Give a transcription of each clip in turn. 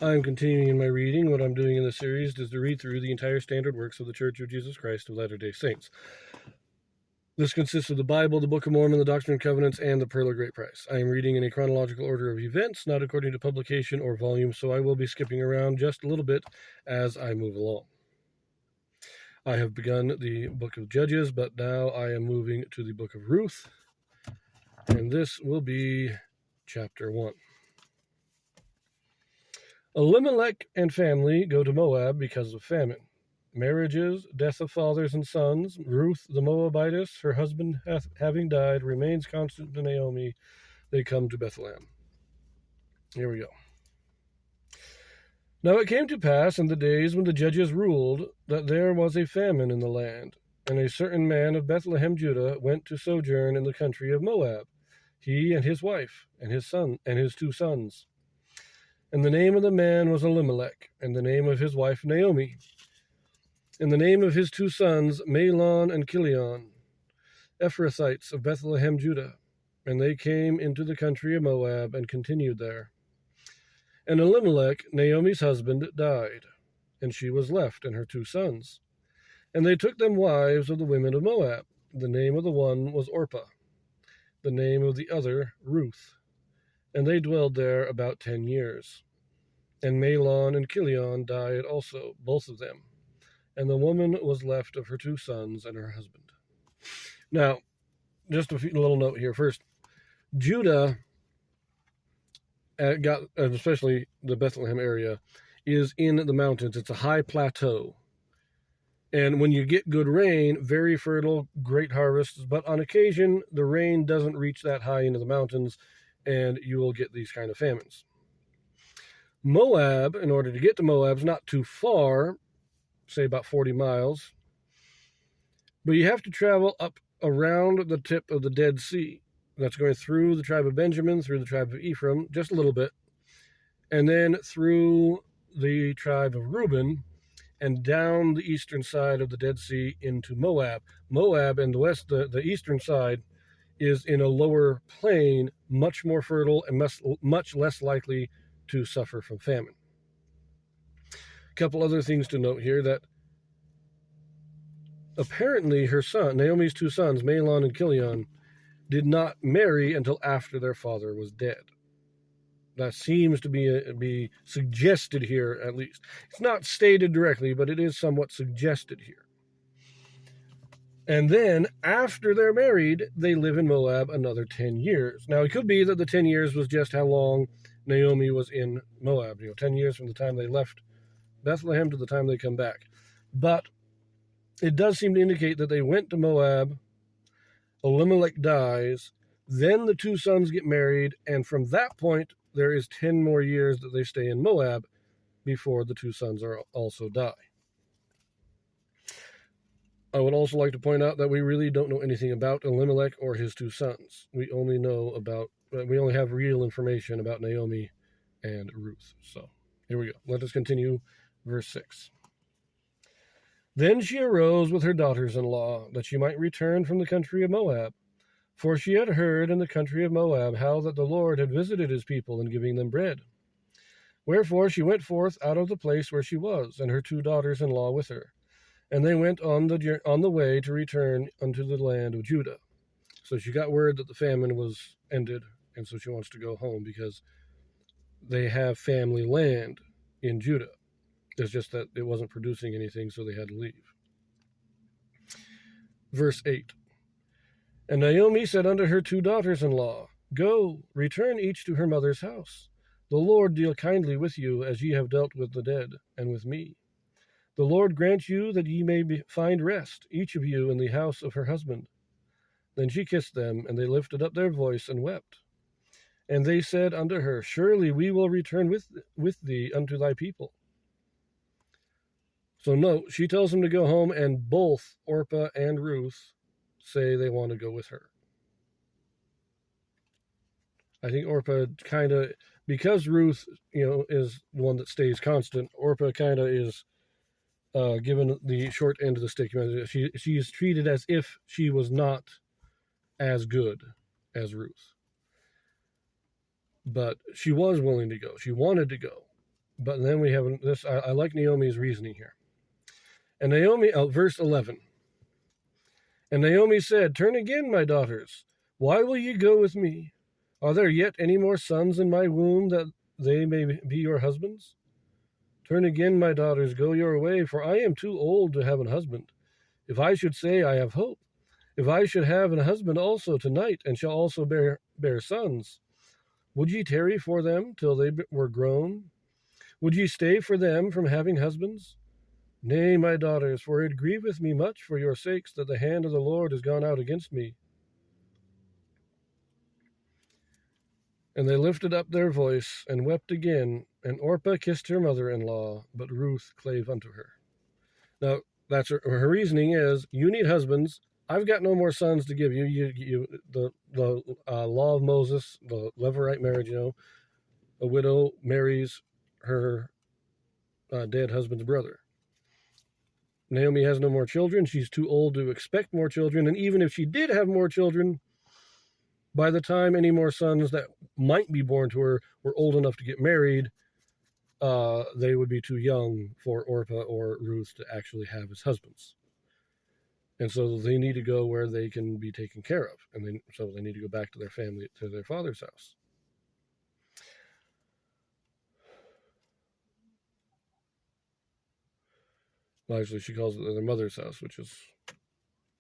I'm continuing in my reading. What I'm doing in this series is to read through the entire standard works of the Church of Jesus Christ of Latter-day Saints. This consists of the Bible, the Book of Mormon, the Doctrine and Covenants, and the Pearl of Great Price. I am reading in a chronological order of events, not according to publication or volume, so I will be skipping around just a little bit as I move along. I have begun the Book of Judges, but now I am moving to the Book of Ruth, and this will be chapter 1. Elimelech and family go to Moab because of famine. Marriages, death of fathers and sons. Ruth the Moabitess, her husband having died, remains constant to Naomi. They come to Bethlehem. Here we go. Now it came to pass in the days when the judges ruled that there was a famine in the land, and a certain man of Bethlehem, Judah, went to sojourn in the country of Moab, he and his wife, and his son, and his 2 sons. And the name of the man was Elimelech, and the name of his wife Naomi. And the name of his 2 sons, Mahlon and Chilion, Ephrathites of Bethlehem, Judah. And they came into the country of Moab and continued there. And Elimelech, Naomi's husband, died, and she was left and her 2 sons. And they took them wives of the women of Moab. The name of the one was Orpah, the name of the other Ruth. And they dwelled there about 10 years. And Mahlon and Chilion died also, both of them. And the woman was left of her 2 sons and her husband. Now, just a little note here. First, Judah especially the Bethlehem area, is in the mountains. It's a high plateau. And when you get good rain, very fertile, great harvests. But on occasion, the rain doesn't reach that high into the mountains, and you will get these kind of famines. Moab, in order to get to Moab, is not too far, say about 40 miles. But you have to travel up around the tip of the Dead Sea. That's going through the tribe of Benjamin, through the tribe of Ephraim, just a little bit, and then through the tribe of Reuben, and down the eastern side of the Dead Sea into Moab. Moab and the west, the eastern side, is in a lower plain, much more fertile and much less likely to suffer from famine. A couple other things to note here, that apparently her son, Naomi's 2 sons, Mahlon and Chilion, did not marry until after their father was dead. That seems to be suggested here, at least. It's not stated directly, but it is somewhat suggested here. And then, after they're married, they live in Moab another 10 years. Now, it could be that the 10 years was just how long Naomi was in Moab. 10 years from the time they left Bethlehem to the time they come back. But it does seem to indicate that they went to Moab, Elimelech dies, then the 2 sons get married, and from that point, there is 10 more years that they stay in Moab before the 2 sons also die. I would also like to point out that we really don't know anything about Elimelech or his 2 sons. We only have real information about Naomi and Ruth. So, here we go. Let us continue verse 6. Then she arose with her daughters-in-law, that she might return from the country of Moab. For she had heard in the country of Moab how that the Lord had visited his people in giving them bread. Wherefore she went forth out of the place where she was, and her 2 daughters-in-law with her. And they went on the way to return unto the land of Judah. So she got word that the famine was ended, and so she wants to go home because they have family land in Judah. It's just that it wasn't producing anything, so they had to leave. Verse 8. And Naomi said unto her 2 daughters-in-law, Go, return each to her mother's house. The Lord deal kindly with you, as ye have dealt with the dead, and with me. The Lord grant you that ye may find rest, each of you in the house of her husband. Then she kissed them, and they lifted up their voice and wept. And they said unto her, Surely we will return with thee unto thy people. So note, she tells them to go home, and both Orpah and Ruth say they want to go with her. I think Orpah kind of, because Ruth, is the one that stays constant, Orpah kind of is given the short end of the stick. She is treated as if she was not as good as Ruth. But she was willing to go. She wanted to go. But then we have this. I like Naomi's reasoning here. And Naomi, verse 11. And Naomi said, "Turn again, my daughters. Why will ye go with me? Are there yet any more sons in my womb that they may be your husbands? Turn again, my daughters, go your way, for I am too old to have an husband. If I should say, I have hope, if I should have an husband also tonight, and shall also bear sons, would ye tarry for them till they were grown? Would ye stay for them from having husbands? Nay, my daughters, for it grieveth me much for your sakes that the hand of the Lord is gone out against me." And they lifted up their voice and wept again, and Orpah kissed her mother-in-law, but Ruth clave unto her. Now, that's her reasoning is, you need husbands. I've got no more sons to give you. The law of Moses, the Levirate marriage, a widow marries her dead husband's brother. Naomi has no more children. She's too old to expect more children. And even if she did have more children, by the time any more sons that might be born to her were old enough to get married, they would be too young for Orpah or Ruth to actually have as husbands. And so they need to go where they can be taken care of. And so they need to go back to their family, to their father's house. Well, actually, she calls it their mother's house, which is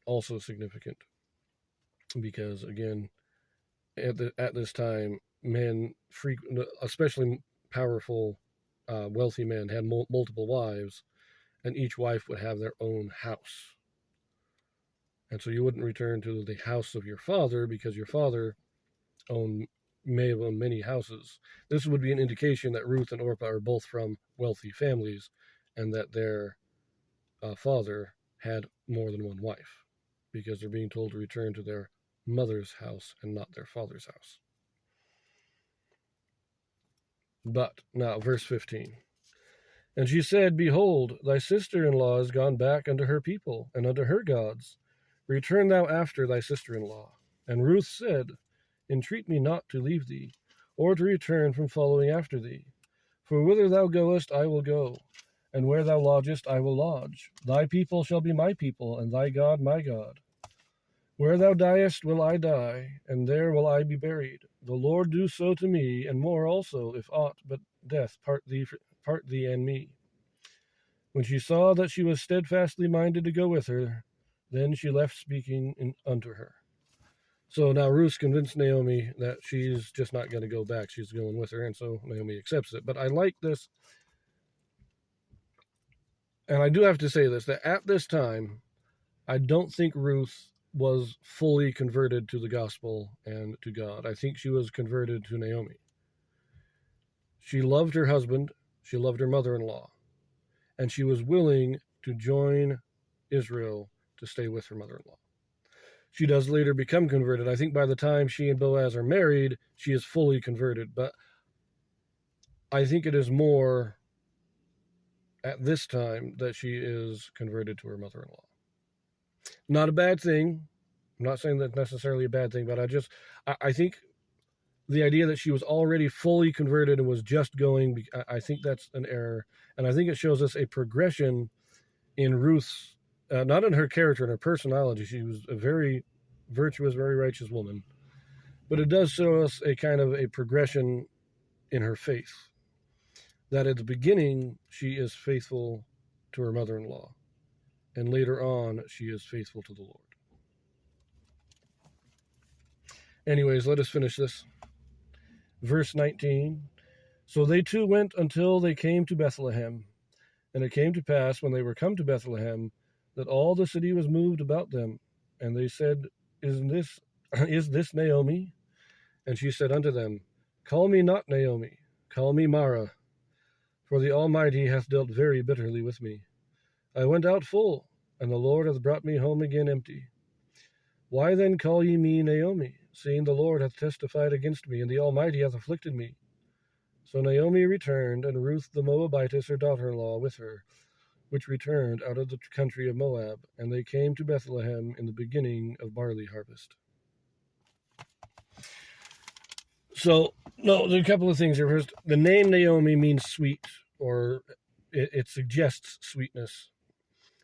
also significant. Because, again, at this time, men, especially powerful, wealthy men, had multiple wives, and each wife would have their own house. And so you wouldn't return to the house of your father because your father may have owned many houses. This would be an indication that Ruth and Orpah are both from wealthy families and that their father had more than one wife, because they're being told to return to their mother's house and not their father's house. But now, verse 15. And she said, "Behold, thy sister-in-law is gone back unto her people and unto her gods. Return thou after thy sister-in-law." And Ruth said, "Entreat me not to leave thee, or to return from following after thee. For whither thou goest I will go, and where thou lodgest I will lodge. Thy people shall be my people, and thy God my God. Where thou diest will I die, and there will I be buried. The Lord do so to me, and more also, if aught but death part thee and me." When she saw that she was steadfastly minded to go with her, then she left speaking unto her. So now Ruth convinced Naomi that she's just not going to go back. She's going with her, and so Naomi accepts it. But I like this, and I do have to say this, that at this time, I don't think Ruth was fully converted to the gospel and to God. I think she was converted to Naomi. She loved her husband, she loved her mother-in-law, and she was willing to join Israel to stay with her mother-in-law. She does later become converted. I think by the time she and Boaz are married, she is fully converted. But I think it is more at this time that she is converted to her mother-in-law. Not a bad thing. I'm not saying that's necessarily a bad thing, but I think the idea that she was already fully converted and was just going, I think that's an error. And I think it shows us a progression in Ruth's, not in her character and her personality. She was a very virtuous, very righteous woman. But it does show us a kind of a progression in her faith. That at the beginning, she is faithful to her mother-in-law. And later on, she is faithful to the Lord. Anyways, let us finish this. Verse 19. So they two went until they came to Bethlehem. And it came to pass, when they were come to Bethlehem, that all the city was moved about them. And they said, Is this Naomi? And she said unto them, Call me not Naomi, call me Mara, for the Almighty hath dealt very bitterly with me. I went out full, and the Lord hath brought me home again empty. Why then call ye me Naomi, seeing the Lord hath testified against me, and the Almighty hath afflicted me? So Naomi returned, and Ruth the Moabitess, her daughter-in-law, with her, which returned out of the country of Moab, and they came to Bethlehem in the beginning of barley harvest. So, no, there's a couple of things here. First, the name Naomi means sweet or it suggests sweetness.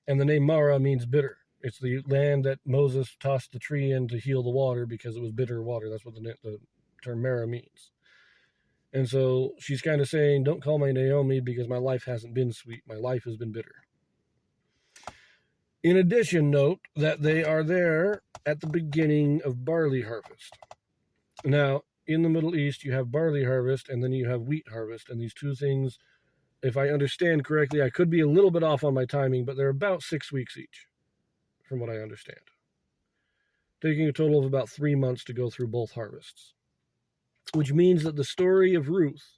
And the name Mara means bitter. It's the land that Moses tossed the tree in to heal the water because it was bitter water. That's what the term Mara means. And so she's kind of saying, don't call me Naomi because my life hasn't been sweet. My life has been bitter. In addition, note that they are there at the beginning of barley harvest. Now, in the Middle East, you have barley harvest and then you have wheat harvest. And these two things, if I understand correctly, I could be a little bit off on my timing, but they're about 6 weeks each, from what I understand. Taking a total of about 3 months to go through both harvests. Which means that the story of Ruth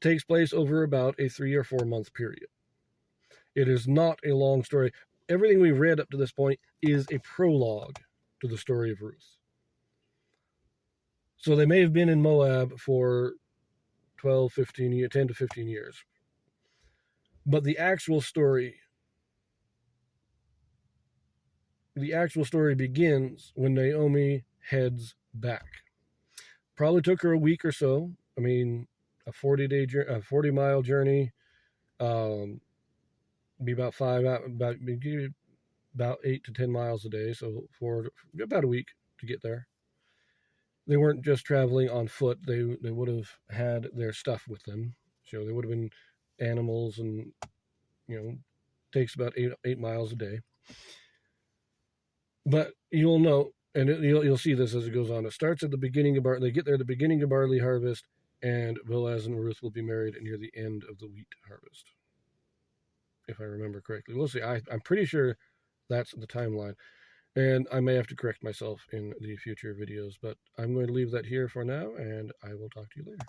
takes place over about a 3 or 4 month period. It is not a long story. Everything we've read up to this point is a prologue to the story of Ruth. So they may have been in Moab for 10 to 15 years. But the actual story begins when Naomi heads back. Probably took her a week or so. I mean, a 40-mile journey, be about 8 to 10 miles a day, so for about a week to get there. They weren't just traveling on foot. They would have had their stuff with them. So they would have been animals, and takes about 8 miles a day. But you'll know, and you'll see this as it goes on. It starts at the beginning of they get there at the beginning of barley harvest, and Boaz and Ruth will be married near the end of the wheat harvest, if I remember correctly. We'll see. I'm pretty sure that's the timeline. And I may have to correct myself in the future videos, but I'm going to leave that here for now, and I will talk to you later.